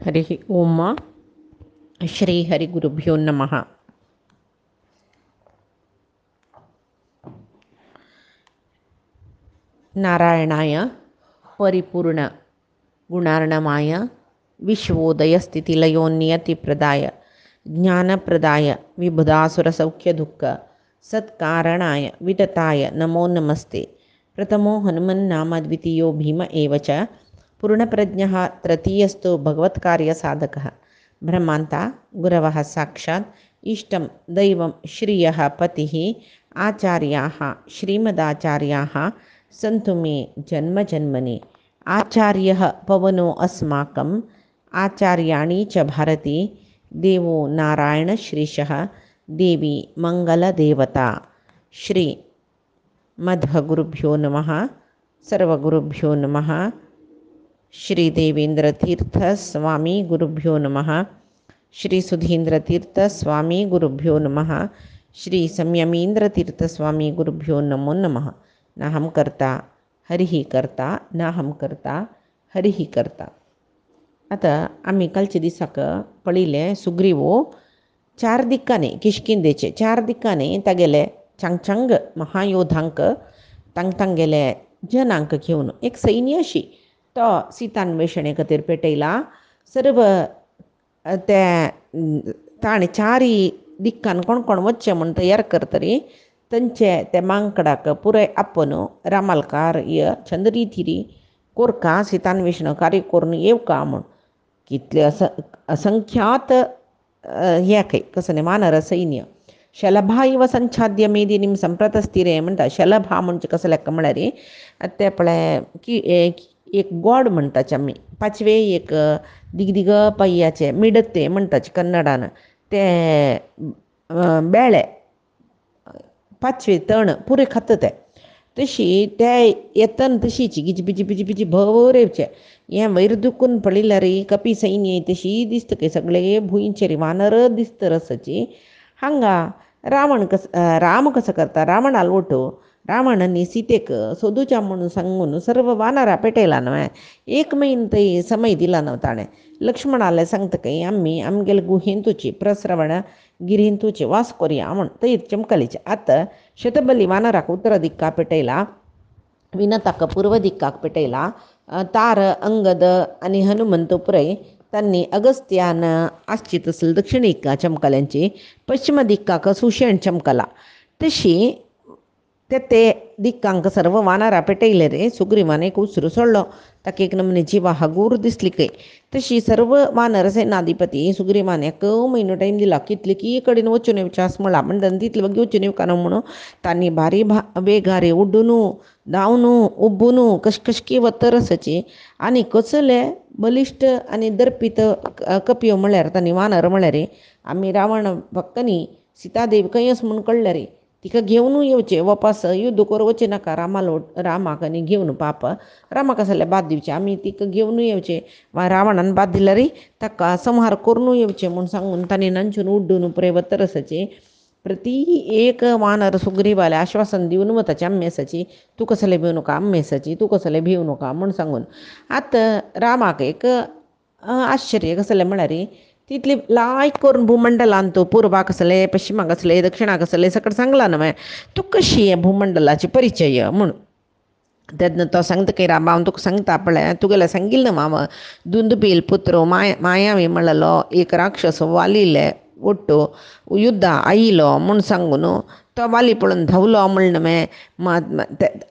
हरि ओम श्री हरि गुरुभ्यो नमः। नारायणाय परिपूर्ण गुणार्णमाय विश्वोदयस्थितिलयोन्नियतिप्रदाय ज्ञानप्रदाय विबुधासुरसौख्यदुःख सत्कारणाय वितताय नमो नमस्ते। प्रथमो हनुमन्नाम द्वितीयो भीम एव च पूर्णप्रज्ञः तृतीयस्तु भगवत्कार्यसाधकः। ब्रह्मान्ता गुरवः साक्षात् इष्टं दैवं श्रियः पतिः आचार्याः श्रीमदाचार्याः सन्तु मे जन्मजन्मनि। आचार्यः पवनो अस्माकम् आचार्याणि च भारती देवो नारायणश्रीशः देवी मङ्गलदेवता। श्री मध्वगुरुभ्यो नमः। सर्वगुरुभ्यो नमः। श्री देवेंद्रतीर्थ स्वामी गुरुभ्यो नमः। श्री सुधींद्रतीर्थ स्वामी गुरुभ्यो नमः। श्री संयमींद्रतीर्थ स्वामी गुरुभ्यो नमो नमः। नाहं कर्ता हरिः कर्ता नाहं कर्ता हरिः कर्ता। आता आम्ही कालच्या दिसाक पळिल्ले सुग्रीवो 4 दिक्कांनी किष्किंधेचे 4 दिक्कांनी तागेले चांग महायोधांक तांग गेले जनांक घेवन एक सैन्य अशी तो सीतान्वेषणे खातीर पेटयला। सर्व ते ताणें 4 दिक्कान कोण कोण वच्चे म्हूण तयार करतरी तांचे ते मांकडाक पुराय आपोवन रामालकार छंद रितीरी कोरका सीतान्वेषण कार्य करून येवका म्हूण कितले असंख्यात हे काही कसं वानर सैन्य शलभा इव संच्छाद्य मेदिनीं संप्रतस्थिरे म्हणटा। शलभा म्हणजे कसं लेक्क म्हळ्यार ते पळय की एक गोड म्हणटाचे आमी 5वे एक दिगदिग पय्याचे मिडते म्हणटाचे कन्नडान ते बेळे 5वे तण पुरे खात ते तशी ते येतन तशीची गिजी भर येवचे हें वयर दुखून पळयल्यार कपी सैन्य तशी दिसता सगळे भुंयचेर वानर दिसता रसाची। हांगा राम कसो करता रावण आलवटो रावणांनी सीतेक सोदूच्या म्हणून सांगून सर्व वानरां पेटयला न्हय। 1 म्हयनो थंय समय दिला न्हय ताणें। लक्ष्मणाले सांगता की आमी आमगेले गुहेंतूची प्रस्रवण गिरेंतूची वास करुया म्हूण थंय चमकलीचे। आतां शतबली वानराक उत्तर दिक्का पेटयला, विनताक पूर्व दिक्काक पेटयला, तार अंगद आनी हनुमंत पुरय तांणी अगस्त्यान आसची तसली दक्षिण दिक्का चमकल्यांची, पश्चिम दिक्काक सुशेण चमकला। तशी ते दिक्कांक सर्व वानरां पेटयले रे सुग्रीवान एक उसरू सोडलो ताका एक नमने जिवा हागूर दिसली खंय। तशी सर्व वानर सेनाधिपती सुग्रीवान 1 म्हयनो टायम दिला कितले कडेन वचून येवचें आसा म्हणला म्हणटा तितले बेगीन वचून येवका न्हू म्हणून तांणी भारी वेगारे उड्डून धांवन उब्बून कशकी वतर आसाची आनी कसले बलिश्ट आनी दर्पीत कपयो म्हळ्यार तांणी वानर म्हळ्यार आमी रावण भक्कनी सीतादेव खंय आसा म्हूण कळ्ळें रे तिका घेवन येवचें वापस युद्ध करूं वचें नाका रामाक आनी घेवन पाप रामाक आसले बाद दिवचें आमी तिका घेवन येवचें वा रावणान बाद दिला रे ताका संहार करून येवचें म्हूण सांगून तांणी नांचून उड्डून पुराय वतर आसाची। प्रती एक वानर सुग्रीवाले आश्वासन दिवन वताचे आमी आसाची तूं कसले भिवू नाका आमी आसाची तूं कसले भिवू नाका म्हूण सांगून। आतां रामाक एक आश्चर्य कसलें म्हळ्यार तितली लायक करून भूमंडलान तो पूर्वाक आसले पश्चिमाक आसले दक्षिणाक आसले सकट सांगला न्हय तूं कशी भूमंडलाची परिचय म्हूण। तेन्ना तो सांगता की रामा हांव तुका सांगता पळय तुगेलें सांगिल्लें मामा दुंदुबील पुत्र मायावी म्हणलेलो एक राक्षस वालिले ओट्टो युद्धा आयिलो म्हूण सांगून तो वाली पळोवन धांवलो म्हणलें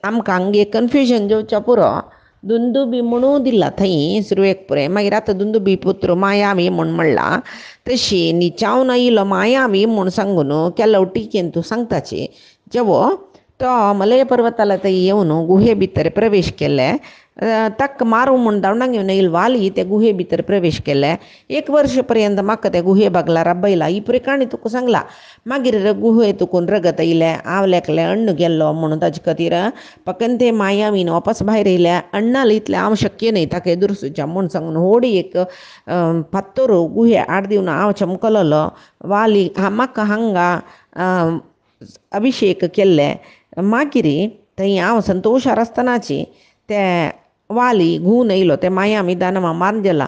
आमकां हांगा कन्फ्युजन जेवच्या पुरो दुंदुबी म्हणू दिला थंय सुरवेक पुरे मागीर आतां दुंदुबी पुत्र मायावी म्हूण म्हणला तशी निचावन आयिलो मायावी म्हूण सांगून केलो टिकेन तूं सांगताची जेवो तो मलय पर्वताला थंय येवन गुहे भितर प्रवेश केले ताका मारूं म्हूण धांवडाक घेवन येयलो वाली ते गुहे भितर प्रवेश केले 1 वर्ष पर्यंत म्हाका ते गुहे बागला राबयला ही पुरी काणी तुका सांगला। मागीर गुहे तुकून रगत येयले हांव लेकले अण्ण गेल्लो म्हणून ताचे खातीर फकत ते मायावीन वापस भायर येयल्या अण्णाल इतलें हांव शक्य न्हय ताका दुरसुच्या म्हूण सांगून व्हडी एक पात्तोर गुहे आड दिवन हांव चमकलोलो वाली म्हाका हांगा अभिषेक केल्ले मागीर थंय हांव संतोशार आसतनाची ते वाली घुवन येयलो ते मायावी दानवा मारून गेला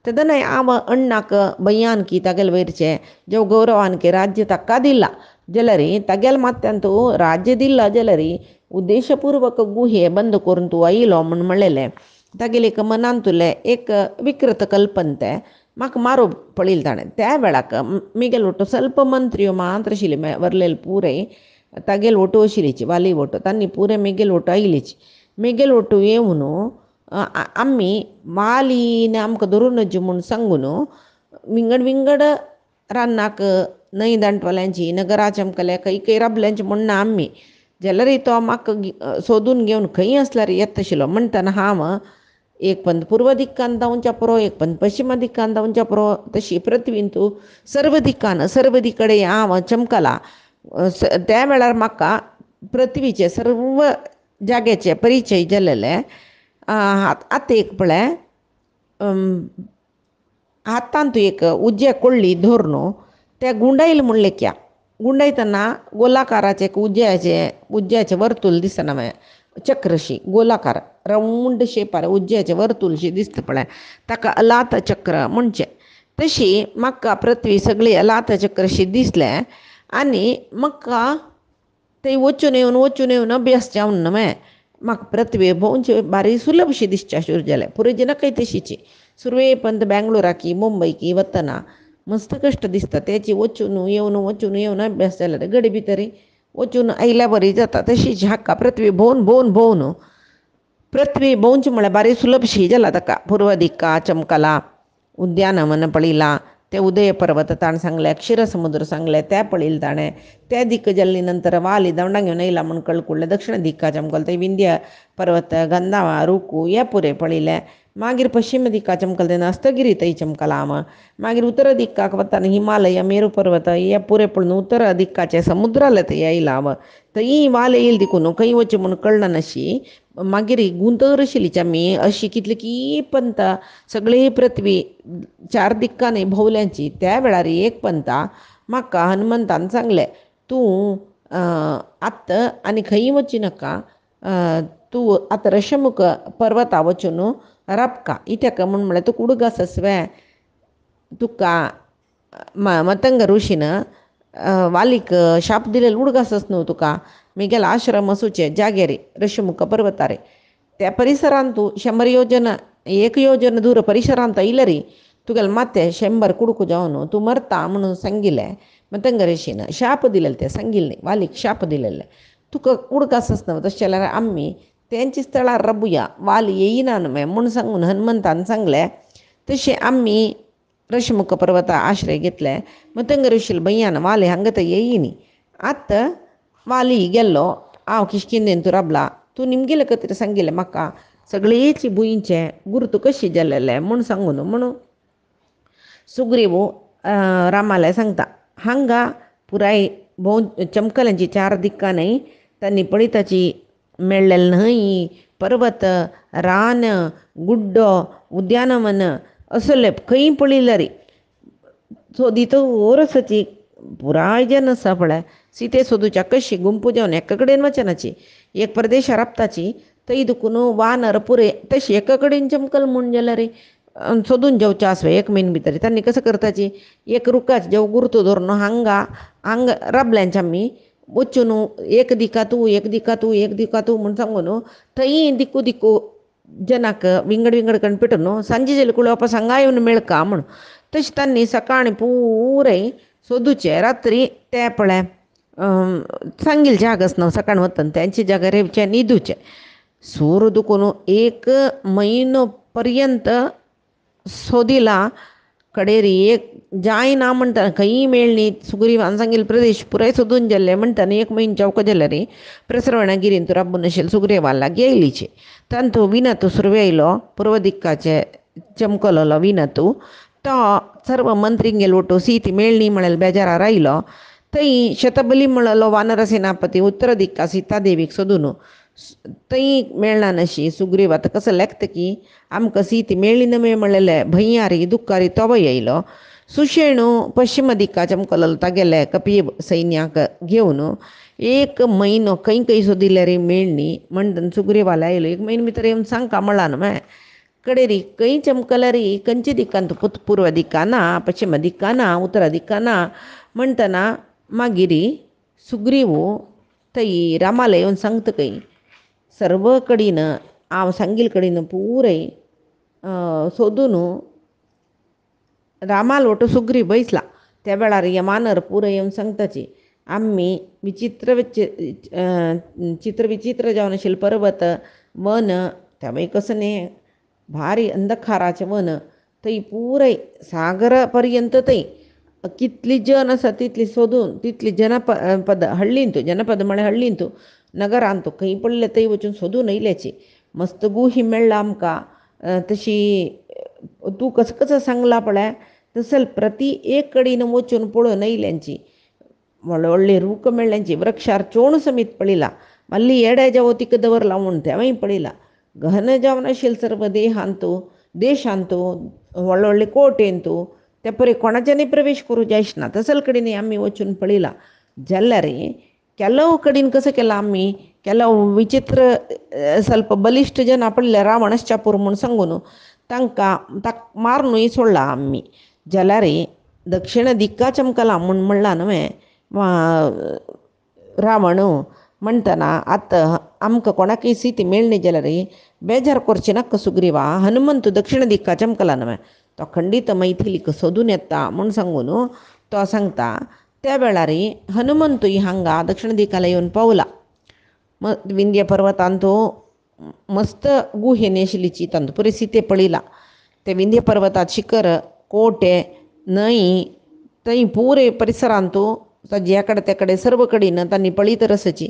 तेदना आव अण्णाक बय्यान की तगेल वयरचे जेव गौरवान के राज्य तक्का दिला जलरी तगेल मात्यांतू राज्य दिला जलरी उद्देशपूर्वक गुहे बंद करून तू आयलो म्हण म्हणलेले तागेले एक मनान तुले एक विकृत कल्पनते म्हाका मारू पळील ताणें त्या वेळाक मिगेल ಒಟ್ಟು ಸ್ವಲ್ಪ ಮಂತ್ರಿಯು ಮಾತ್ರ ಶಿಲಿ ವರ್ಲೆಲ್ ಪೂರೈ ತಗೆಲ್ ಒಟ್ಟು ಶಿಲಿಚಿ ವಾಲಿ ಒಟ್ಟು ತನ್ನಿ ಪೂರೆ ಮಿಗೆಲ್ ಒಟ್ಟು ಐಲಿಚಿ ಮಿಗೆಲ್ ಒಟ್ಟು ಏವುನು आम्ही वालीने आमकां धरून नज्ज म्हूण सांगून विंगड विंगड रान्नाक न्हंय दांटवाल्यांची नगरा चमकल्या खंय खंय राबल्यांची म्हणना आम्ही जाल्यार तो म्हाका सोदून घेवन खंय आसल्यार येत आशिल्लो म्हणटना हांव एक पंत पूर्व दिक्कान धांवच्या पुरो एक पंत पश्चिम दिक्कान धांवच्या पुरो तशी पृथ्वीन तूं सर्व दिक्कान सर्व दिकडे हांव चमकला त्या वेळार म्हाका पृथ्वीचे सर्व जाग्याचे परिचय जाल्ले आतां एक पळय हातांत एक उज्जे कोळ्ळी धरून त्या गुंडायल म्हणले क्या गुंडायतना गोलाकाराचे एक उज्ज्याचे वर्तूल दिसना चक्रशी गोलाकार राऊंड शेपार उज्ज्याचे वर्तूलशी दिसता पळय ताका अलात चक्र म्हणचे तशी म्हाका पृथ्वी सगळी अलात चक्रशी दिसले आनी म्हाका थंय वचून येवन अभ्यास जावन न्हय म्हाका पृथ्वी भोंवची बारी सुलभशी दिसच्या सुरू जालें पुरे जनकय तशीची सुरवे पंत बेंगलोराकी मुंबयकी वतना मस्त कश्ट दिसता तेची वचून येवन अभ्यास जाल्यार गडे भितरी वचून आयल्या बरी जाता तशी झाका पृथ्वी भोंवन पृथ्वी भोंवची म्हळ्यार बारी सुलभशी जाला ताका पूर्व दिक्का चमकला उद्यानवन पळयलां ते उदय पर्वत ताण सांगले क्षीरसमुद्र सांगले ते पळयले ताणें ते दिक्क जाल्ली नंतर वाली दवंडां घेवन येयला म्हूण कळकुळ्ळें दक्षिण दिक्का चमकल थंय विंध्य पर्वत गंधावा रुकू हे पुरे पळयले मागीर पश्चिम दिक्का चमकल तेन्ना अस्तगिरी थंय चमकला हांव मागीर उत्तर दिक्काक वताना हिमालय मेरू पर्वत हे पुरे पळोवन उत्तर दिक्काचे समुद्राले थंय येयला हांव थंय वाल येयले देखून खंय वचचें म्हूण कळना नाशी मागीर गुंतर आशिल्लीची आमी अशी कितली की पंता सगळी पृथ्वी चार दिक्कांनी भोंवल्यांची त्या वेळार एक पंता म्हाका हनुमंतान सांगलें तूं आत्तां आनी खंय वची नाका तूं आतां ऋषमुख पर्वता वचून राबका इत्याक म्हळ्यार तूं कुडगास आसवे तुका मतंग ऋषीन वालीक शाप दिलेलो उडगासच न्हू तुका मिगेल आश्रम वचूचे जाग्यार ऋषमुख पर्वतार त्या परिसरांत तूं 100 योजन 1 योजन दूर परिसरांत आयलें तुगेलें माते 100 कुडको जावन तूं मरता म्हणून सांगिल्लें मतंग ऋषीन शाप दिलेले ते सांगिल्लें वालीक शाप दिलेले तुका उडगासच न्हू तशें जाल्यार आमी तेंच्या स्थळार राबुया वाल येयना न्हय म्हूण सांगून हनुमंतान सांगलें तशें आमी ऋषमुख पर्वता आश्रय घेतले मतंग ऋषील भय्यान वाली हांगा थंय येयनी आतां वाली गेल्लो हांव किश्किंदेन तूं राबला तूं निमगेले खातीर सांगिल्लें म्हाका सगळींची भुंयचे गुर्त कशी जाल्लेले म्हूण सांगून म्हणून सुग्रीव रामाले सांगता हांगा पुराय भोंव चमकल्यांची 4 दिक्कांनी तांणी पळयताची मेळ्ळेले न्हंय पर्वत रान गुड्डो उद्यानवन असले खंय पळयल्यार सोदीत ओरसाची पुराय जन आसा पळय सीते सोदूच्या कशी गुंपू जावन एका कडेन वचनाची एक प्रदेश राबताची थंय दुखून वानर पुरे तशी एका कडेन चमकल म्हूण जाल्यार सोदून जेवचे आसवे एक म्हयने भितर तांणी कसं करताची एक रुखाचे जेव गुर्तू धरून हांगा राबल्यांचे आमी वचून एक दिका तूं म्हूण सांगून थंय दिक्कू जनाक विंगड कणपेटून सांजे जाली कुळे वापस हांगा येवन मेळका म्हूण तशें तांणी सकाळीं पुराय सोदूचे रात्री ते पळय सांगिल्ले जागच न्हू सकाळीं वतना तेंचे जाग्यार रेवचे न्हिदूचे सूर दुखून 1 म्हयनो पर्यंत सोदिला कडेरी एक जायना म्हणटा खंय मेळ्ळी सुग्रीवान सांगिल्ले प्रदेश पुराय सोदून जाल्ले म्हणटाना 1 म्हयनो जावको जाल्यार प्रसरवणागिरीन तूं राबून आशिल्ले सुग्रीवान लागीं येयलीचे तांतू विनतू सुरवे आयलो पूर्व दिक्काचे चमकलोलो विनतू तो सर्व मंत्रींक गेलो वटू सीत मेळ्ळी म्हळ्यार बेजारार आयलो थंय शतबली म्हणलो वानर सेनापती उत्तर दिक्का सीतादेवीक सोदून थंय मेळना नाशी सुग्रीव आतां कसो लेखता की आमकां सीत मेळ्ळी न मेळ म्हणलेले भंयारी दुख्खारी तो येयलो सुशेणू पश्चिम दिक्का चमकलोलो तागेले कपी सैन्याक घेवन 1 म्हयनो खंय सोदिल्यार मेळ्ळी म्हणटना सुग्रीवाला आयलो 1 म्हयनो भितर येवन सांगका म्हणला न्हय कडेरी खंय चमकला रे खंयच्या दिकांत पूर्व दिकाना पश्चिम दिकाना उत्तर दिकाना म्हणटना मागीर सुग्रीव थंय रामाला येवन सांगता खंय सर्व कडेन हांव सांगिल्ले कडेन पुराय सोदून रामाल वटू सुग्रीव बैसला त्या वेळार यमानर पुरो येवन सांगताची आम्ही चित्र विचित्र जावन आशिल्ले पर्वत वन त्या कसं न्ही भारी अंधकाराचें वन थंय पुराय सागरा पर्यंत थंय कितली जन आसा तितली सोदून तितली जनपद हळ्ळींतू जनपद म्हळ्यार हळ्ळींतू नगरांतू खंय पडले थंय वचून सोदून येयल्याची मस्त गुही मेळ्ळा आमकां तशी तूं कसं कसं सांगला पळय तसल प्रती एक कडेन वचून पळोवन येयल्यांची व्हडले व्हडले रूख मेळ्ळ्यांची वृक्षार चोण समीत पळयला मल्ली येड्या जावो तिका दवरला म्हूण तेवूय पळयला गहन जावन आशिल्ले सर्व देशांतू व्हडले व्हडले कोटेंतू ते परी कोणाच्यानी प्रवेश करूं जायना तसल कडेन आमी वचून पळयला जाल्यार ಕೆಲವು ಕಡೆन कसं केला आम्ही ಕೆಲವು विचित्र ಸ್ವಲ್ಪ बलिश्ट जन पडले रावणश्चापूर म्हूण सांगून ताका मारूनय सोडला आम्ही जाल्यार दक्षिण दिक्का चमकला म्हूण म्हणला न्हय रावण म्हणटना आतां आमकां कोणाकय सीते मेळ्ळी जाल्यार बेजार करची नाका सुग्रीवा हनुमंत दक्षिण दिक्का चमकला न्हय तो खंडीत मैथिलीक सोदून येता म्हूण सांगून तो सांगता त्या वेळार हनुमंतूय हांगा दक्षिण दिकाला येवन पावला विंध्य पर्वतांतू मस्त गुहेन आशिल्लीची तांतू पुरी सीते पळयला ते विंध्य पर्वतात शिखर कोटे न्हंय थंय पुरे परिसरांतू जे कಡೆ ते कಡೆ सर्व कडेन तांणी पळयत रसची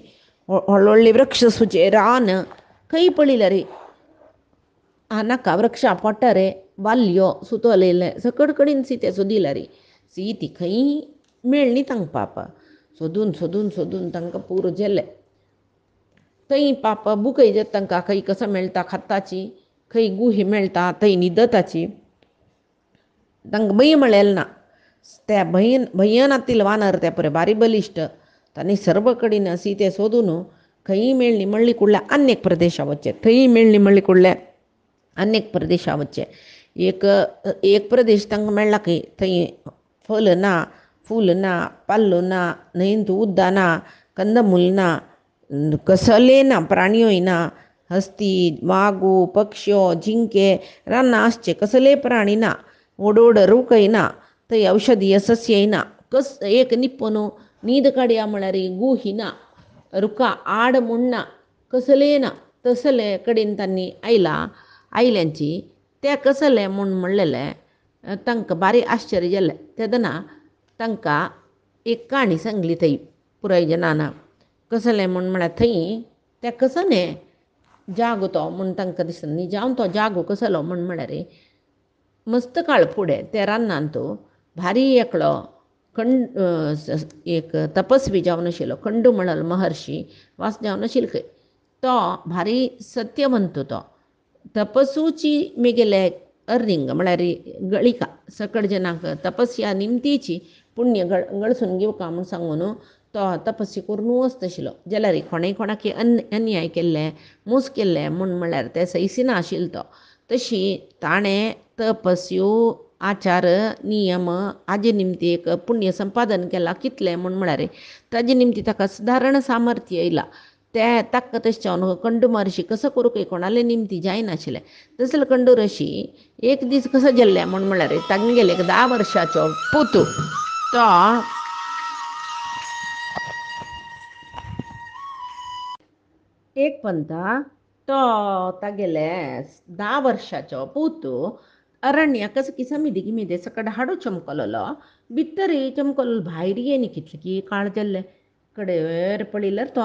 व्हडले व्हडले वृक्ष सुचे रान खंय पळयला रे नाका वृक्षा पोट्टारे वाल्यो सुतोलेले सकड कडेन सीते सोदिला रे सीती खंय मेळ्ळी तांकां पाप सोदून सोदून सोदून तांकां पुरो जेल्ले थंय पाप बुकय जाता तांकां खंय कसो मेळटा खाताची खंय गुही मेळटा थंय न्हिदताची तांकां भंय म्हळेलें ना त्या भंयन आतिल्ले वानर ते पळय बारी बलिश्ट तांणी सर्व कडेन सीते सोदून खंय मेळ्ळी म्हणली कुडल्या आनीक प्रदेशा वच्चे थंय मेळ्ळी म्हणली कुडल्या आनीक प्रदेशा वच्चे एक प्रदेश तांकां मेळ्ळा खंय थंय फल ना फूल ना पाल्लो ना न्हंयंतू उद्दा ना कंदमूल ना कसले ना प्राणीय ना हस्ती वागू पक्ष्यो जिंके रानां आसचे कसले प्राणी ना ओडोड रूखय ना थंय औषधीय सस्यय ना एक निप्पन न्हीद काडया म्हळ्यार गुही ना रुका आड म्हूण ना कसले ना तसले कडेन तांणी आयल्यांची ते कसले म्हूण म्हणलेले तांकां बारी आश्चर्य जालें तेदना तांकां एक काणी सांगली थंय पुराय जनाना कसलें म्हूण म्हळ्यार थंय ते कसने जागो तो म्हूण तांकां दिसता न्ही जावन तो जागो कसलो म्हूण म्हळ्यार मस्त काळ फुडें ते रानांत भारी एकलो एक तपस्वी जावन आशिल्लो खंडूमळल महर्शी वास जावन आशिल्लो खंय तो भारी सत्यवंत तो तपसूची मेगेले अर्निंग म्हळ्यार गळिका सकड जनाक तपस्या निमतीची पुण्य गळसून घेवका म्हूण सांगून तो तपस्या करून वस्त आशिल्लो जाल्यार कोणाक अन्याय केल्ले मूस केल्ले म्हूण म्हळ्यार ते सैसिना आशिल्लो तो तशी ताणें तपस्यो आचार नियम हाजे निमती एक पुण्य संपादन केलां कितलें म्हूण म्हळ्यार ताजे निमती ताका सादारण सामर्थ्य येयलां ते ताका तशें कंडू महर्शी कसो करूंक कोणाले निमती जायनाशिल्लें तसलो कंडू ऋषी एक दीस कसो गेल्ले म्हूण म्हळ्यार तांगेले एक 10 वर्साचो पूत तो एक पंता तो तागेले 10 वर्साचो पूत अरण्याक किसमिदी गिमिदे सकड हाडू चमकलो भितर चमकलो भायर येनी कितले की काळ जाल्ले कडेर पळयल्यार तो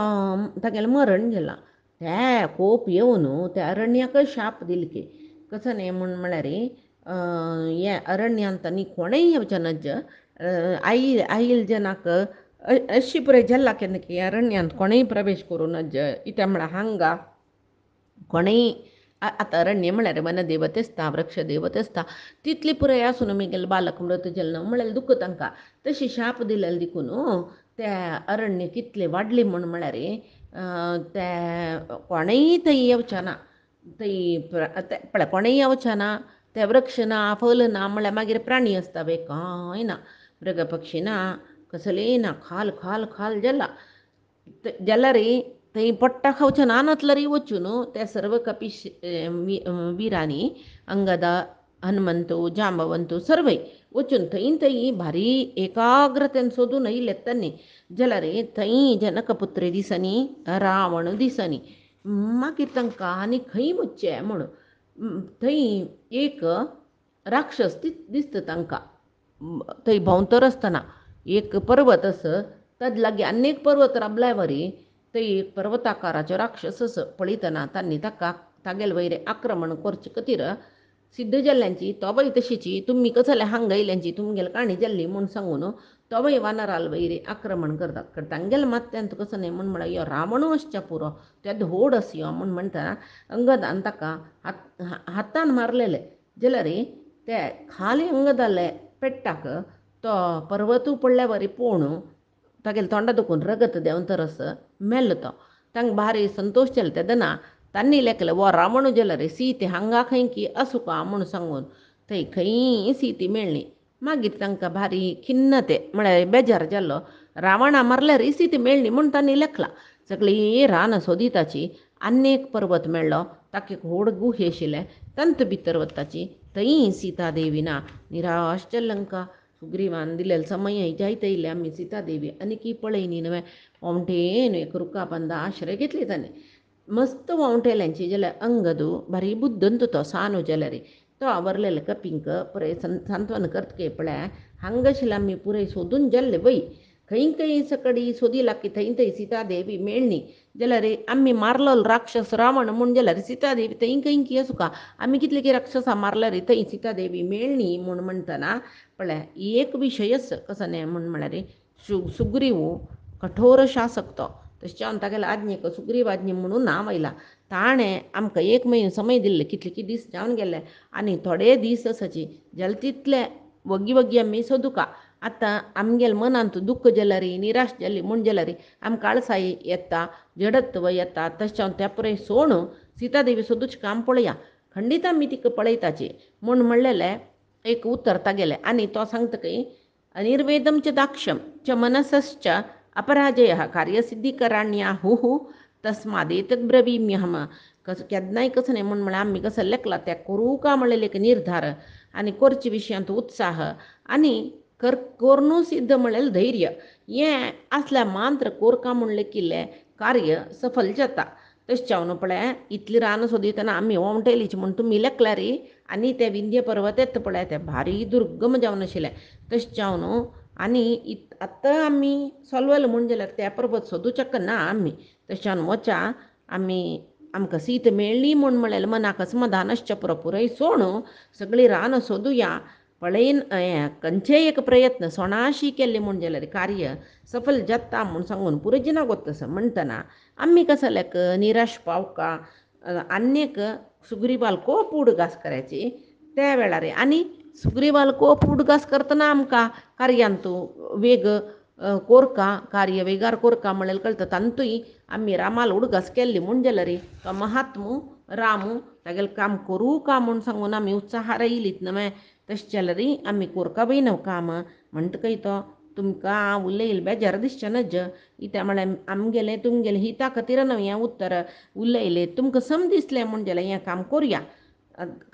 तागेलें मरण गेलां ते खूब येवन त्या अरण्याक शाप दिले की कसो न्ही म्हूण म्हळ्यार हे अरण्यांत न्ही कोणेय येवचें नज आईल जनाक अशी पुराय जाल्ला केन्ना की अरण्यांत कोणेय प्रवेश करूं नज कित्याक म्हळ्यार हांगा कोणेय आतां अरण्य म्हळ्यार वन देवते आसता वृक्ष देवते आसता तितली पुराय आसून म्हगेले बालक मृत जालें म्हळ्यार दुख्ख तांकां तशी शाप दिलेले देखून ते अरण्य कितले वाडले म्हूण म्हळ्यार ते कोणेय थंय येवचें ना थंय पळय कोणेय येवचे ना, ते वृक्ष ना, फल ना म्हळ्यार मागीर प्राणी आसता कांय ना, मृग पक्षी ना, कसलेय ना, खाल खाल खाल जाला जाल्यार थंय पट्टा खावचे ना नतलरी वचून त्या सर्व कपीश वीरांनी अंगदा हनुमंतू जांबवंतू सर्वय वचून थंय भारी एकाग्रतेन सोदून येयलेत तांणी जाल्यार थंय जनकपुत्री दिसनी रावण दिसनी मागीर तांकां आनी खंय वचचें म्हूण थंय एक राक्षस दिसता तांकां थंय भोंवतर आसतना एक पर्वत आसा ताजे लागीं आनी एक पर्वत राबलाय वरी थंय एक पर्वताकाराचो राक्षस आसा पळयतना तांणी ताका तागेले वयर आक्रमण करचे खातीर सिद्ध जाल्ल्यांची तोबय तशीची तुमी कसले हांगा येयल्यांची तुमगेली काणी जाल्ली म्हूण सांगून तोबय वानराल वयर आक्रमण करता तांगेले माथ्यांत कसं न्ही म्हूण म्हळ्यार यो रावणू आसच्या पुरो त्या धोड आसा यो म्हूण म्हणटा अंगदान ताका हातान मारलेले जाल्यार ते खाली अंगदाले पेट्टाक तो पर्वतू पडल्या वरी पळोवन तागेले तोंडा दुखून रगत देंवन तरस मेल्लो तो तांकां भारी संतोश जालो तेदना तांणी लेखलें वो रावण जाल्यार सीते हांगा खंय की आसूं म्हूण सांगून थंय खंय सीते मेळ्ळी मागीर तांकां भारी खिन्नते म्हळ्यार बेजार जाल्लो रावणा मारल्यार सीते मेळ्ळी म्हूण तांणी लेखलां सगळीं रान सोदिताची आनी एक पर्वत मेळ्ळो ताका एक व्हड गुहे आशिल्लें तंत भितर वताची थंय सीता देवी ना निराश लंका सुग्रीवान दिलेलो समय जायत येयले आमी सीता देवी आनी पळय न्हय वोंवटेन एक रुखा बंदा आश्रय घेतली ताणें मस्त वोंवटेल्यांची जाल्यार अंगदू भारी बुद्दंत तो सानू जाल्यार तो आवरलेले कपिंक पुरे सांत्वन करतके पळय हांगा आशिल्लें आमी पुरे सोदून जाल्ले वय खंय खंय सकडी सोदी की थंय सीता देवी मेळ्ळी जाल्यार आमी मारलो राक्षस रावण म्हूण जाल्यार सीता देवी थंय खंय की आसूं का आमी कितले की राक्षसां मारल्यार थंय सीता देवी मेळ्ळी म्हूण म्हणटना पळय एक विशय आसा कसो न्ही म्हूण म्हळ्यार सुग्रीव कठोर शासक तो तशें तागेले आज्ञेक सुग्रीव आज्ञे म्हणून नांव आयलां ताणें आमकां एक म्हयनो समय दिल्ले कितले की दीस जावन गेले आनी थोडे दीस आसाची जाल्यार तितले वगी आमी सोदूं का आतां आमगेल्या मनांत दुख्ख जाल्यार निराश जाली म्हूण जाल्यार आमकां आळसाय येता जडत्व येता तशें त्या पुरे सोण सीता देवी सोदूचें काम पळया खंडीत आमी तिका पळयताची म्हूण म्हणलेलें एक उतर तागेलें आनी तो सांगतकी निर्वेदम च दाक्ष्यम च मनसश्च अपराजय कार्यसिद्धीकराण्याहुः तस्मादेतद् ब्रवीम्यहम केन्नाय कसं न्ही म्हूण म्हळ्यार आमी कसं लेखला त्या करूं का म्हणलेले एक निर्धार आनी करचे विशयांत उत्साह आनी कोरनू सिद्ध म्हणलेलें धैर्य हें आसल्यार मात्र कोरका म्हणलें किल्लें कार्य सफल जाता तशें न्हू पळय इतली रान सोदितना आमी वोंवटेलीची म्हूण तुमी लेखल्यार आनी ते विंध्य पर्वत येता पळय ते भारी दुर्गम जावन आशिल्ले तशें न्हू आनी आतां आमी सोलवल म्हूण जाल्यार ते पर्वत सोदूचें ना आमी तशें वचा आमी आमकां सीत मेळ्ळी म्हूण म्हळेलें मनाक समाधान आसचें पुरो पुरय सोण सगळीं रान सोदुया पळयन खंयचेय एक प्रयत्न सोणाशी केल्ले म्हूण जाल्यार कार्य सफल जाता म्हूण सांगून पुरो जिनागोत म्हणटना आमी कसं लेक निराश पावका आनीक सुग्रीवाल खूब उडगास करायची त्या वेळार आनी सुग्रीवाल खूब उडगास करतना आमकां कार्यांतू वेग कोरका कार्य वेगार कोरका म्हणलें कळटा तांतूय आमी रामाल उडगास केल्ली म्हूण जाल्यार तो महात्मू रामू तागेलें काम करूं का म्हूण सांगून आमी उत्साहार येयलीत न्हय तशें जाल्यार आमी कोरका वयनव काम म्हणटकय तो तुमकां उलयले बेजार दिसचें नज कित्याक म्हळ्यार आमगेलें तुमगेलें हिता खातीर न्हय हें उतर उलयलें तुमकां सम दिसलें म्हूण जाल्यार हें काम करुया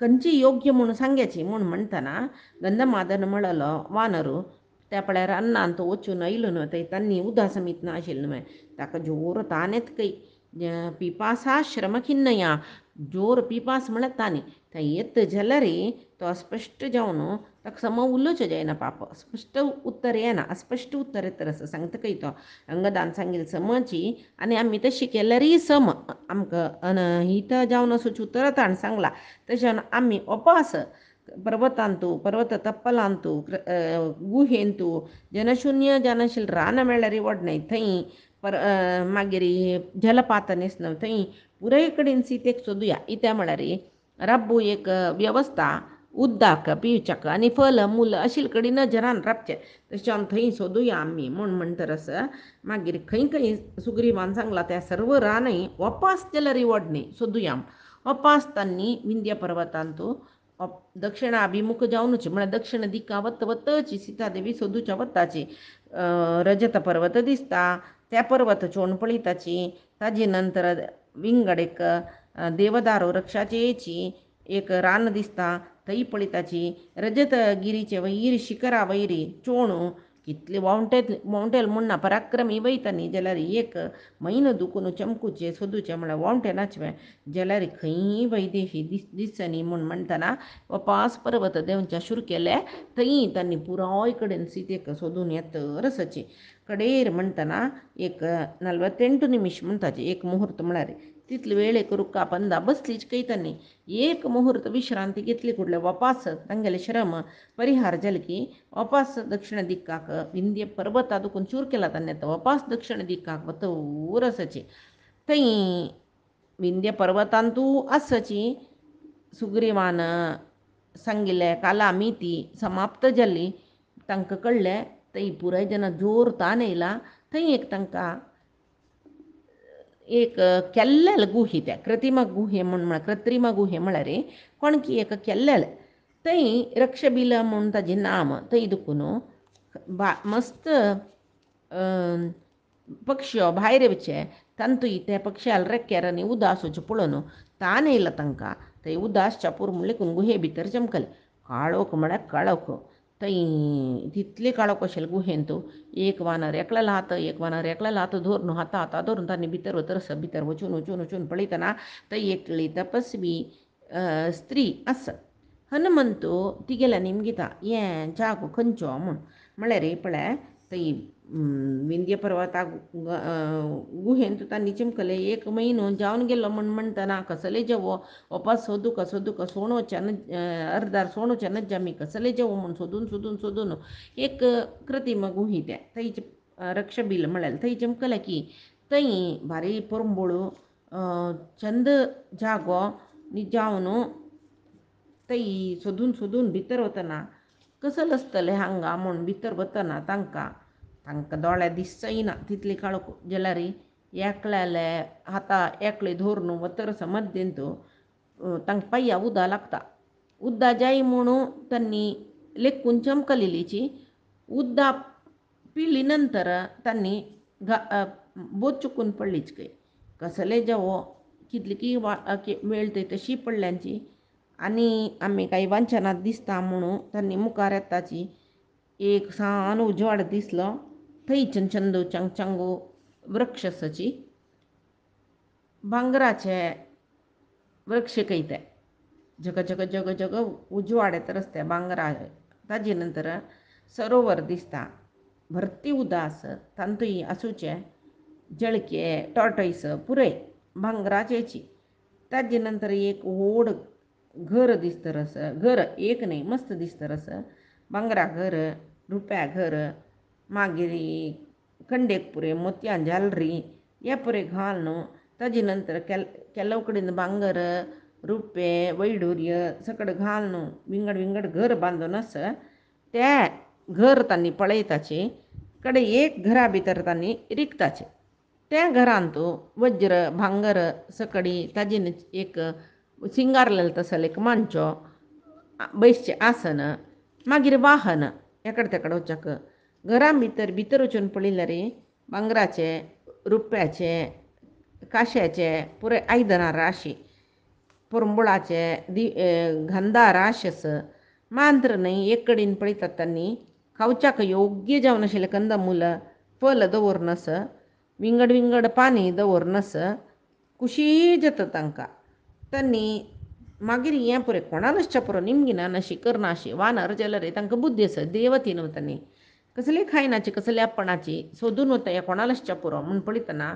खंयची योग्य म्हूण सांगयाची म्हूण म्हणटना गंधमादन म्हणलो वानरू त्या पळय रानांत वचून आयलो न्हय थंय तांणी उदास मीत नाशिल्लें न्हय ताका जोर तान येतकय पिपासा श्रमखिन्नया जोर पिपास म्हळ्यार तानी थंय येत जाल्यार तो अस्पश्ट जावन ताका सम उलोवचें जायना पाप स्पश्ट उत्तर येना अस्पश्ट उत्तर येता असं सांगतकय तो अंगदान सांगिल्लें समची आनी आमी तशें केल्यारय सम आमकां हित जावन असोच उतर ताणें सांगला तशें आमी उपास पर्वतांतू पर्वत तप्पलांतू गुहेंतू जनशुन्य जानशील रान मेळ्ळार व्हडणय थंय मागीर जलपात न्हेसनव थंय पुराय कडेन सीतेक सोदुया इत्या म्हळ्यार रब्बू एक वेवस्था उद्दाक पिवच्याक आनी फल मूल आशिल्ले कडेन नजरान राबचें तशें थंय सोदुया आमी म्हूण म्हणटरस मागीर खंय खंय सुग्रीवान सांगला त्या सर्व रानय वपास जाल्यार व्हडणय सोदुया अपास्तांनी विंध्य पर्वतांतू दक्षिणाभिमुख जावनूच म्हळ्यार दक्षिण दिका वत्त वत्तची सीतादेवी सोदूच्या वत्ताची रजत पर्वत दिसता त्या पर्वत चोवन पळयताची ताजे नंतर विंगड एक देवदारू वृक्षाचेची एक रान दिसता थंय पळयताची रजतगिरीचे वयर शिखरा वयरी चोवणू कितले वावंटेल म्हणना पराक्रमी वयता न्ही जाल्यार एक म्हयनो दुखून चमकूचे सोदूचे म्हळ्यार वावंटे नाचवे जाल्यार खंय वैदेशी दिसनी म्हूण म्हणटना वपास पर्वत देंवच्या शुरू केले थंय तांणी पुराय कडेन सीतेक सोदून येतर सची कडेर म्हणटना एक 48 निमिष म्हणटाचे एक मुहूर्त म्हळ्यार तितले वेळ एक रुक्का पंदा बसलीच कैतांनी एक मुहूर्त विश्रांती घेतली कुडले वपास तांगेले श्रम परिहार जाले की वपास दक्षिण दिक्काक विंध्य पर्वता दुखून चूर केला तांणी वपास दक्षिण दिक्काक वतर आसाची थंय विंध्य पर्वतांतू आसाची सुग्रीवान सांगिल्ले काला मिती समाप्त जाली तांकां कळ्ळें थंय पुराय जन जोर तान येयला थंय एक तांकां एक केल्लेल गुहे त्या कृत्रिम गुहे कृत्रिम गुहे म्हळ्यार कोणकी एक केल्लेल थंय रक्षबिल म्हूण ताजें नाम थंय दुखून मस्त पक्ष्यो भायर येवचे तांतूय त्या पक्ष्याल रेक्क्यार आनी उदास वचचें पळोवन तान येयला तांकां थंय उदास चापूर म्हणलें गुहे भितर चमकले काळोख म्हळ्यार काळोख थंय तितले काळोख आशिल्ले गुहेंत एक वानर एकलो हात धरून हाता धरून तांणी भितर वचून पळयतना थंय एकली तपस्वी स्त्री आसा हनुमंतू तिगेल्या निमगिता हें जागो खंयचो म्हळ्यार पळय थंय विंध्य पर्वताक गुहेंत तांणी चिमकले एक म्हयनो जावन गेलो म्हणटना कसले जेवो वपास सोदूक सोणूच्यान अर्दार सोणूच्यान जमी कसले जेवो म्हूण सोदून एक कृत्रिम गुही ते थंयचे रक्षबिल म्हळ्यार थंय चिमकले की थंय भारी परंबोळू चंद जागो जावन थंय सोदून भितर वतना कसले आसतले हांगा म्हूण भितर वतना तांकां दोळ्या दिसचीना तितली काळोख जाल्यार एकल्याले हाता एकले धरून वतर मध्येंतू तांकां पांया उदक लागता उदक जाय म्हणून तांणी लेखून चमकलेलीची उदक पिली नंतर तांणी बोट चुकून पडलीच काय कसले जेवो कितली की वेळ थंय तशी पडल्यांची आनी आमी काही वांचनात दिसता म्हणून तांणी मुखार येताची एक सान उजवाड दिसलो थंय चंदू चंगू वृक्ष आसाची भांगराचे वृक्ष कैते जग उजवाड येता रस्ते भांगरा ताजे नंतर सरोवर दिसता भरती उदास तांतूय आसूचे जळके टॉर्टॉइस पुरय भांगराचेची ताजे नंतर एक व्हड घर दिसतरस घर एक न्ही मस्त दिसतरस भांगरा घर रुप्या घर मागीर खंडेक पुरे मोतयां जालरी हे पुरे घालून ताजे नंतर केल्लो कडेन भांगर रुपे वैडूर्य सकड घालून विंगड घर बांदून आस ते घर तांणी पळयताचे कडे एक घरा भितर तांणी रिकताचे त्या घरांत वज्र भांगर सकडी ताजेन एक सिंगारलेले तसले एक मांचो बैसचे आसन मागीर वाहन एकडे तेकडे वचक घरां भितर वचून पळयल्यार भांगराचे रुप्याचे काश्याचे पुरे आयदनां राशी परंबुळाचे गंधा राश आस मांत्र न्हय एक कडेन पळयतात तांणी खावच्याक योग्य जावन आशिल्ले कंदमूल फल दवरनस विंगड पानी दवरनस कुशी जाता तांकां तांणी मागीर हें पुरे कोणालच पुरो निमगिना नाशी करनाशी वानर जाल्यार तांकां बुद्धी आसा देवती न्हू तांणी कसले खायनाची कसले आपणाची सोदून वता हे कोणालच पुरो म्हूण पळयतना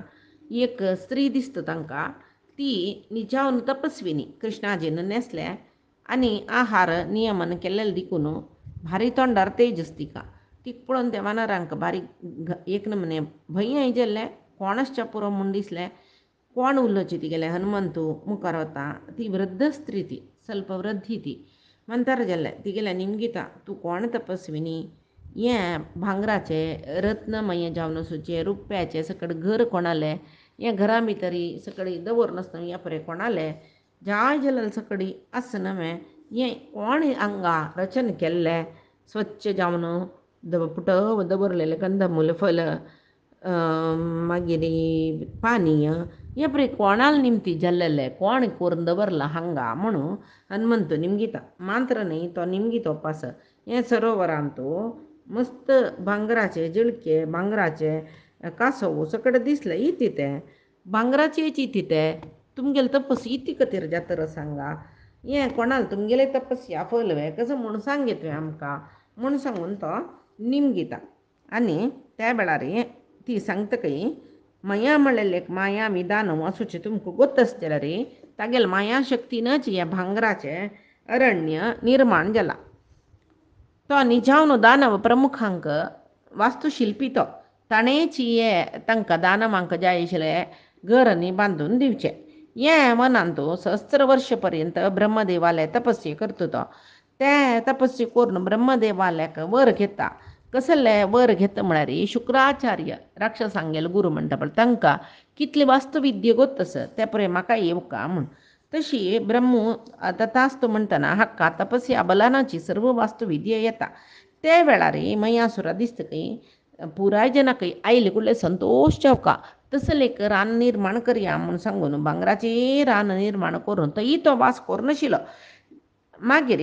एक स्त्री दिसता तांकां ती निजावन तपस्विनी कृष्णाजीन नेसले आनी आहार नियमन केल्लेले देखून भारी तोंडार तेज तिका ती पळोवन त्या वानरांक भारी एक नमने भंय आयजल्ले कोणच पुरो म्हूण दिसलें कोण उरलोची तिगेले हनुमंतू मुखार वता ती वृद्ध स्त्री ती ಸ್ವಲ್ಪ वृद्धी ती म्हणटार जाल्ले तिगेले निमगिता तूं कोण तपस्विनी हें भांगराचे रत्नमय जावन आसूचे रुप्याचे सकड घर कोणालें हें घरा भितर सकडी दवर नासतना हें पळय कोणालें जाय जलल सकडी असं नव्हे हें कोण हांगा रचन केल्लें स्वच्छ जावन पुट दवरलेले कंदमूल फल मागीर पानीय हें पळय कोणाल निमती जाल्लेलें कोण करून दवरलां हांगा म्हणून हनुमंत निमगिता मात्र न्ही तो निमगीत उपास हें सरोवरांत मस्त भांगराचे जिळके भांगराचे कासव सकट दिसले इति तें भांगराचे इति तें तुमगेले तपस इति खातीर जातर सांगा हें कोणाल तुमगेले तपस्या फलवे कसं म्हूण सांगे तुवें आमकां म्हूण सांगून तो निमगिता आनी त्या वेळार ती सांगतकय माया म्हणलेले माया विधान असूचे तुमकां गोत्तस जाल्यार तागेले माया शक्तीनच ह्या भांगराचे अरण्य निर्माण जाला तो निजावन दानव प्रमुखांक वास्तुशिल्पी तो ताणेंच हे तांकां दानवांक जाय आशिल्ले घर न्ही बांदून दिवचे हें मनान तूं सहस्त्र वर्ष पर्यंत ब्रह्मदेवालय तपस्या करता तो ते तपस्या करून ब्रह्मदेवालयाक वर घेता कसले वर घेता म्हळ्यार शुक्राचार्य राक्षसांगेलो गुरू म्हणटा पळय तांकां कितली वास्तुविद्य गोत्तस ते पळय म्हाका येवका म्हूण तशी ब्रह्मू तथास्तु म्हणटना हक्का तपस्या बलानाची सर्व वास्तुविद्य येता ते वेळार मयासुरा दिसतकय पुराय जनाकय आयले कुडले संतोष जावका तसले एक रान निर्माण करया म्हूण सांगून भांगराचे रान निर्माण करून थंय तो वास करनाशिल्लो मागीर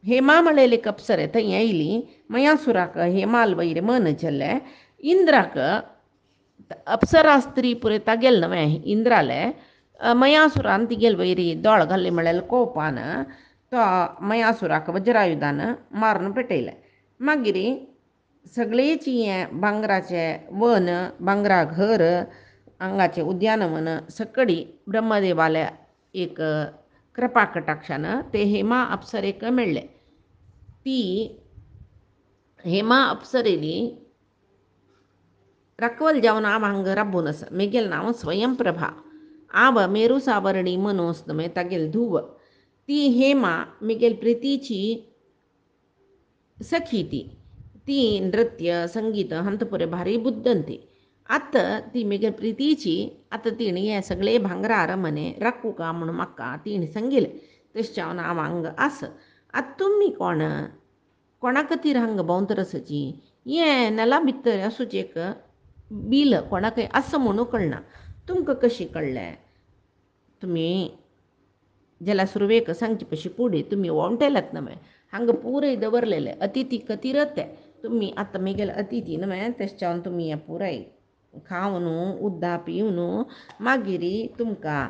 हेमा म्हणलेली अप्सरे थंय येयली मयासुराक हेमाल वयर मन जाल्ले इंद्राक अप्सरा स्त्री पुरे तागेल न्हय इंद्राले मयासुरान तिगेल वयरी दोळ घाल्ली म्हळ्यार कोपान तो मयासुराक वज्रायुधान मारून पेटयले मागीर सगळेच हें भांगराचे वन भांगरा घर हांगाचें उद्यानवन सकडी ब्रह्मदेवालय एक कृपा कटाक्षान ते हेमा अप्सरेक मेळ्ळे ती हेमा अप्सरेली रक्वल जावन हांव हांगा राबून आसा म्हगेलें नांव स्वयंप्रभा हांव मेरू सावरणी म्हणून न्हय तागेली धुव ती हेमा म्हगेली प्रितीची सखी ती नृत्य संगीत हांत पळय भारी बुद्दंती आतां ती म्हगे प्रितीची आतां तिणें हे सगळे भांगरा अरमने राखू का म्हणून म्हाका तिणें सांगिल्लें तशें जावन हांव हांगा आसा आतां तुमी कोणा खातीर हांगा भोंवतरा आसाची हें नेला भितर असूचें एक बील कोणाकय आसा म्हणून कळना तुमकां कशें कळ्ळें तुमी जाल्यार सुरवेक सांगचे पशी फुडें तुमी वोंटेल्यात न्हय हांगा पुरय दवरलेले अतिथी खातीरच ते तुमी आतां म्हगेले अतिथी न्हय तशें जावन तुमी हें पुराय खावन उद्दा पिवन मागीर तुमकां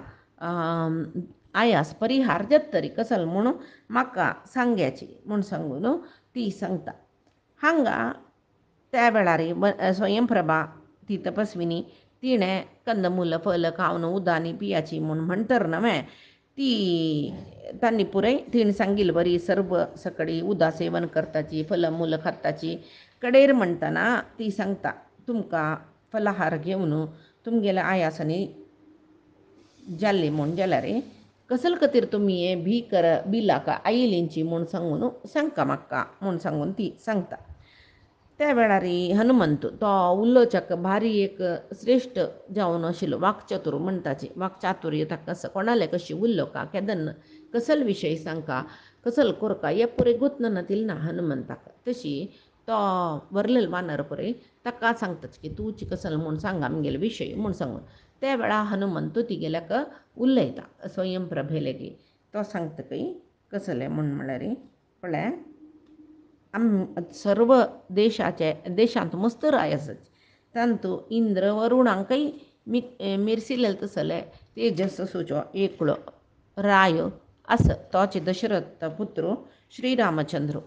आयास परिहार जाता तरी कसलो म्हणून म्हाका सांग्याची म्हूण सांगून ती सांगता हांगा त्या वेळार स्वयंप्रभा ती तपस्विनी तिणें कंदमूल फल खावन उदानी पियाची म्हूण म्हणटर न्हय ती तांणी पुरय तिणें सांगिल्ली बरी सर्व सकडी उदा सेवन करताची फलमूल खाताची कडेर म्हणटना ती सांगता तुमकां फलाहार घेवन तुमगेल्या आयासांनी जाल्ली म्हूण जाल्यार कसले खातीर तुमी हें बिलाक आयिल्लींची म्हूण सांगून सांगता म्हाका म्हूण सांगून ती सांगता त्या वेळार हनुमंत तो उलोवच्याक भारी एक श्रेश्ठ जावन आशिल्लो वाक्चातुर म्हणटाची वाक्चातुर्य ताका कोणाले कशी उलोवका केदन कसले विशय सांगता कसले करता हे पुरे गुतन तिलना हनुमंताक तशी तो वरलेलो वानर पळय ताका सांगताच की तूंची कसले म्हूण सांगा आमगेले विशय म्हूण सांगून त्या वेळा हनुमंत तिगेल्याक उलयता स्वयंप्रभेलेगी तो सांगतकय कसलें म्हूण म्हळ्यार पळय सर्व देशांत मस्त राय आसात तांतू इंद्र वरुणांकय मेरसिल्ले तसले तेजस सुचो एकलो राय आस तोच दशरथ पुत्र श्रीरामचंद्र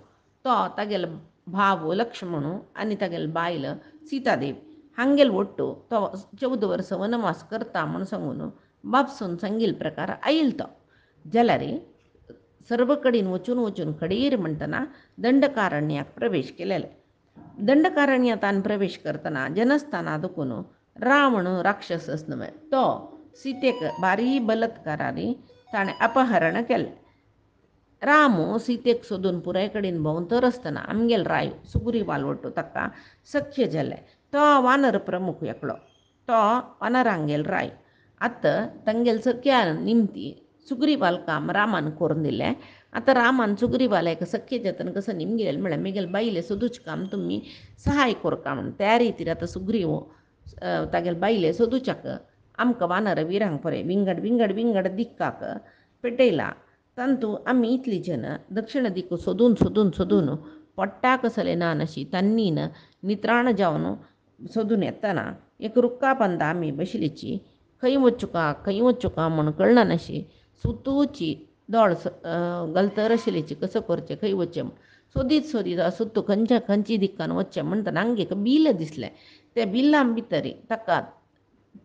तो तागेलो भाव लक्ष्मण आनी तागेली बायल सीतादेवी हांगेल वट्टू तो 14 वर्स वनवास करता म्हूण सांगून बापसून सांगिल्ले प्रकार आयिल्लो तो जाल्यार सर्व कडेन वचून कडेर म्हणटना दंडकारण्याक प्रवेश केलेले दंडकारण्यातान प्रवेश करतना जनस्थाना दुखून रावण राक्षस न्हय तो सीतेक भारी बलात्कारांनी ताणें अपहरण केलें राम सीतेक सोदून पुराय कडेन भोंवतर आसतना आमगेल राय सुग्री वालवटो ताका सख्य जालें तो वानर प्रमुख एकलो तो वानरांगेल राय आतां तांगेल सख्या निमती सुग्रीवाल काम रामान करून दिलें. आतां रामान सुग्रीवाला सख्य जतन कसं निमगेल म्हळ्यार मिगेल बायले सोदूच काम तुम्ही सहाय कोरका म्हण त्या रितीर आतां सुग्रीव तागेले बायले सोदूच्याक आमकां वानर विरांक पळय विंगड विंगड विंगड दिक्काक पेटयला. तांतू आमी इतली जन दक्षिण दिक्क सोदून सोदून सोदून पडटा कसले ना नशी तन्नीन नित्राण जावन सोदून येतना एक रुक्का पंदा आमी बशिल्लीची खंय वच्चू का म्हूण कळना नाशी सुतूची दोळ घालतर आशिल्लीची कसो करचें खंय वचचें सोदीत सोदीत सुत्तू खंयची दिक्कान वचचें म्हणटना हांगा एक बिल दिसलें. त्या बिल्लां भितर ताका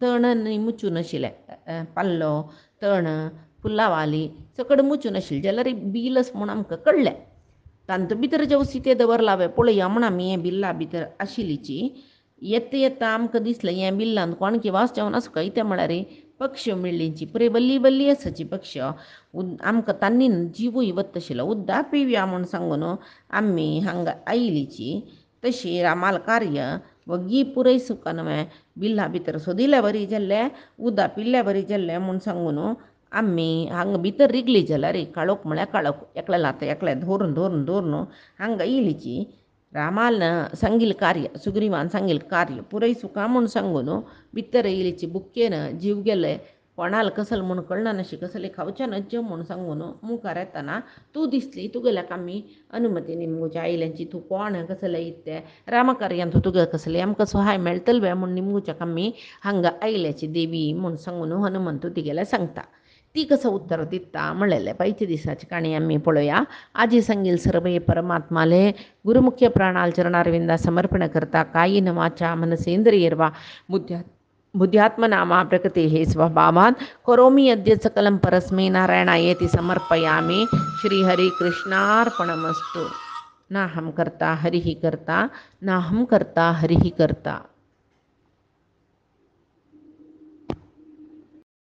तण मुचून आशिल्लें पाल्लो तण फुलावाली सकड मुचून आशिल्लें जाल्यार बिलस म्हूण आमकां कळ्ळें. तांतू भितर जेवसी ते दवरलावे पळया म्हण आमी हें बिल्ला भितर आशिल्लीची येता येता आमकां दिसलें हें बिल्लांत कोणकी वाचचें आसूं काय तें म्हळ्यार पक्ष्यो मेळ्ळींची पळय बल्ली बल्ली आसाची पक्ष्यो आमकां तांनीन जिवूय वता आशिल्लो उद्दां पिवया म्हूण सांगून आमी हांगा आयलीची. तशी रामाल कार्य वगी पुरय सुखान बिल्ला भितर सोदिल्या बरी जाल्लें उदक पिल्ल्या बरी जाल्लें म्हूण सांगून आमी हांगा भितर रिगली जाल्यार काळोख म्हळ्यार काळोख एकल्या लाता एकल्या धरून धरून धरून हांगा येयलीची. रामाल सांगिल्ल कार्य सुग्रीवान सांगिल्ल कार्य पुरय सुखा म्हूण सांगून भितर येयलीची बुक्केन जीव गेले कोणाल कसले म्हूण कळना नाशी कसले खावचें नज्य म्हूण सांगून मुखार येतना तूं दिसली तुगेल्याक आमी अनुमती निमगुच्या आयल्यांची तूं कोण कसले इत्ते रामकार्यांत तुगे कसले आमकां सहाय मेळटले म्हूण निमगुच्याक आमी हांगा आयल्याची देवी म्हूण सांगून हनुमंत तिगेल्या सांगता. ती कसं उत्तर दिता म्हणलेलें पयच्या दिसाची काणी आमी पळोवया. आजी सांगिल सर्वे परमात्माले गुरुमुख्य प्राणाल चरणारविंदा समर्पण करता कायेन वाचा मनसेंद्रियर्वा बुद्ध्यात्मनामा प्रकृते हे स्वभावात् करोमि अद्य सकलं परस्मै नारायणायेति समर्पयामि. श्रीहरि कृष्णार्पणमस्तु. नाहं कर्ता हरिः कर्ता नाहं कर्ता हरिः कर्ता.